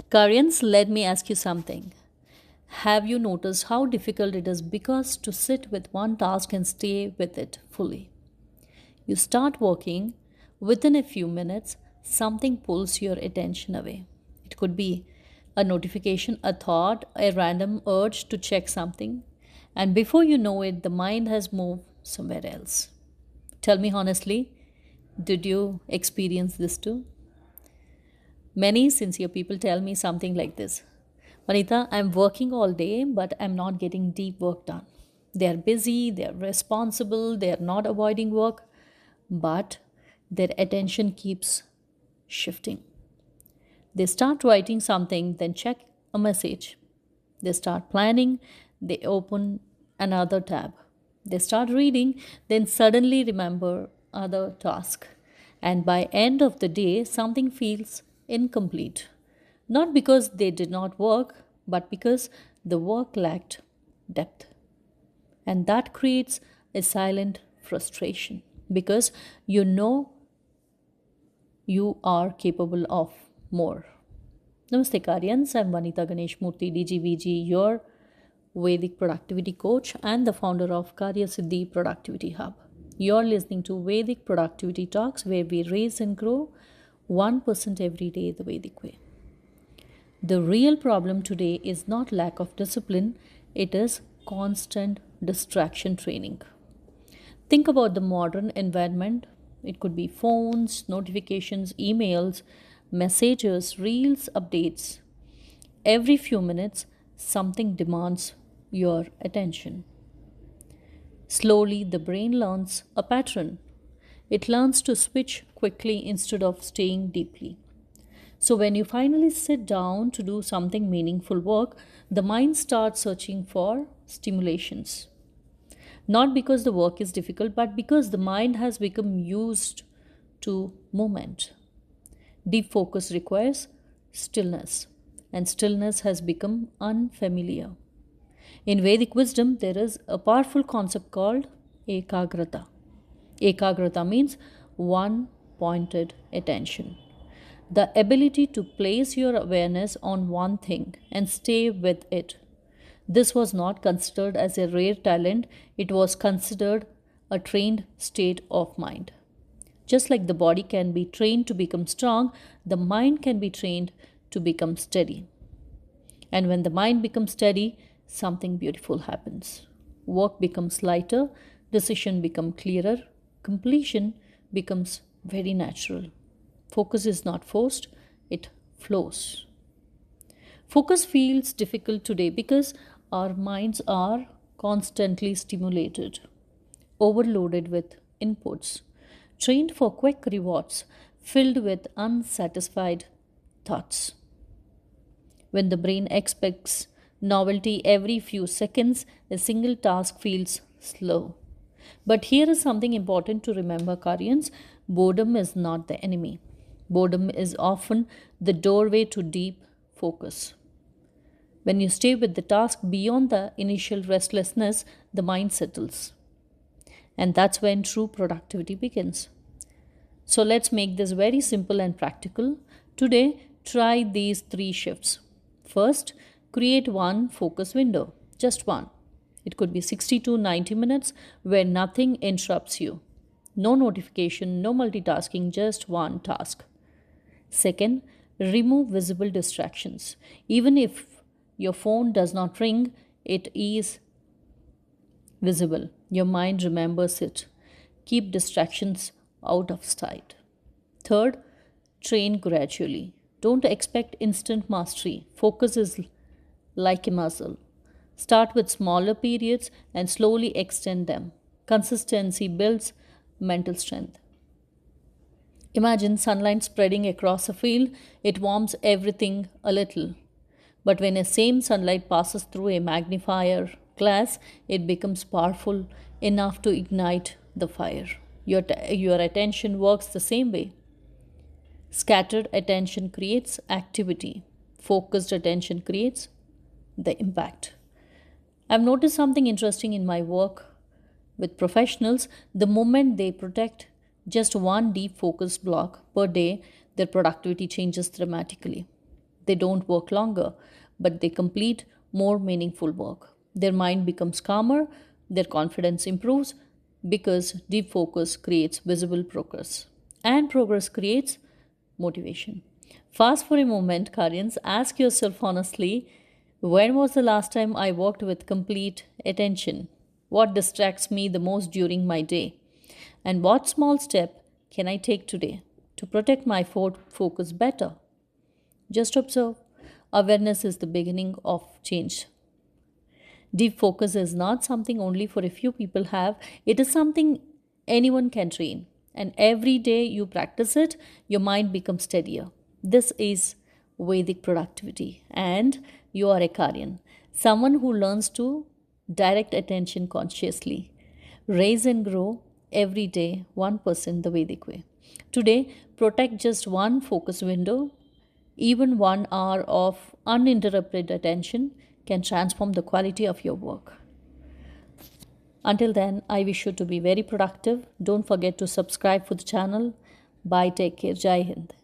Karyans, let me ask you something. Have you noticed how difficult it is because to sit with one task and stay with it fully? You start working, within a few minutes, something pulls your attention away. It could be a notification, a thought, a random urge to check something, and before you know it, the mind has moved somewhere else. Tell me honestly, did you experience this too? Many sincere people tell me something like this: Vanita, I'm working all day, but I'm not getting deep work done. They are busy, they are responsible, they are not avoiding work, but their attention keeps shifting. They start writing something, then check a message. They start planning, they open another tab. They start reading, then suddenly remember other task. And by end of the day, something feels incomplete. Not because they did not work, but because the work lacked depth. And that creates a silent frustration because you know you are capable of more. Namaste Karyans, I'm Vanita Ganesh Murthy, DGvG, your Vedic Productivity Coach and the founder of Karyasiddi Productivity Hub. You're listening to Vedic Productivity Talks, where we raise and grow 1% every day the Vedic way. The real problem today is not lack of discipline, it is constant distraction training. Think about the modern environment. It could be phones, notifications, emails, messages, reels, updates. Every few minutes, something demands your attention. Slowly, the brain learns a pattern. It learns to switch quickly instead of staying deeply. So, when you finally sit down to do something meaningful work, the mind starts searching for stimulations. Not because the work is difficult, but because the mind has become used to movement. Deep focus requires stillness, and stillness has become unfamiliar. In Vedic wisdom, there is a powerful concept called Ekāgratā. Ekāgratā means one pointed attention. The ability to place your awareness on one thing and stay with it. This was not considered as a rare talent, it was considered a trained state of mind. Just like the body can be trained to become strong, the mind can be trained to become steady. And when the mind becomes steady, something beautiful happens. Work becomes lighter, decision becomes clearer, completion becomes very natural. Focus is not forced, it flows. Focus feels difficult today because our minds are constantly stimulated, overloaded with inputs, trained for quick rewards, filled with unsatisfied thoughts. When the brain expects novelty every few seconds, a single task feels slow. But here is something important to remember, Karyans: boredom is not the enemy. Boredom is often the doorway to deep focus. When you stay with the task beyond the initial restlessness, the mind settles. And that's when true productivity begins. So let's make this very simple and practical. Today, try these three shifts. First, create one focus window, just one. It could be 60 to 90 minutes where nothing interrupts you. No notification, no multitasking, just one task. Second, remove visible distractions. Even if your phone does not ring, it is visible. Your mind remembers it. Keep distractions out of sight. Third, train gradually. Don't expect instant mastery. Focus is like a muscle. Start with smaller periods and slowly extend them. Consistency builds mental strength. Imagine sunlight spreading across a field, it warms everything a little. But when a same sunlight passes through a magnifier glass, it becomes powerful enough to ignite the fire. Your attention works the same way. Scattered attention creates activity, focused attention creates the impact. I've noticed something interesting in my work with professionals. The moment they protect just one deep focus block per day, their productivity changes dramatically. They don't work longer, but they complete more meaningful work. Their mind becomes calmer, their confidence improves because deep focus creates visible progress. And progress creates motivation. Fast for a moment, Karyans, ask yourself honestly, when was the last time I worked with complete attention? What distracts me the most during my day? And what small step can I take today to protect my focus better? Just observe. Awareness is the beginning of change. Deep focus is not something only for a few people have, it is something anyone can train. And every day you practice it, your mind becomes steadier. This is Vedic productivity, and you are a Karyan, someone who learns to direct attention consciously. Raise and grow every day 1% the Vedic way. Today, protect just one focus window. Even 1 hour of uninterrupted attention can transform the quality of your work. Until then, I wish you to be very productive. Don't forget to subscribe for the channel. Bye, take care. Jai Hind.